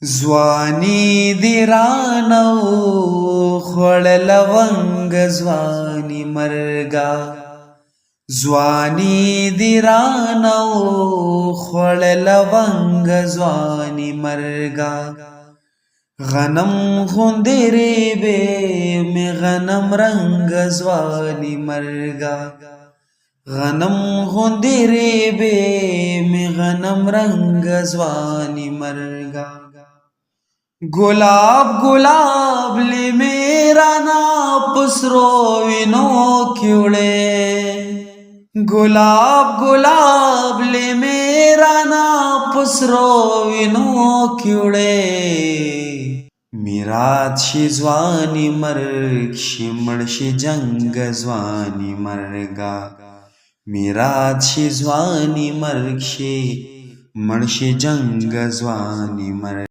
ځواني دې رانه خوړه لونګ ځواني مرګه ځواني دې رانه خوړه لونګ ځواني مرګه غنم غوندې ریبې مې غنم رنګ ځواني مرګه غنم غوندې ریبې مې غنم رنګ ځواني مرګه गुलाब गुलाब ले मेरा ना पसरो विनो क्योड़े गुलाब गुलाब ले मेरा ना पसरो विनो क्योड़े मिराची ज्वानी मरक्षी मळशी जंग ज्वानी मरगा मिराची ज्वानी मरक्षी मळशी जंग ज्वानी मर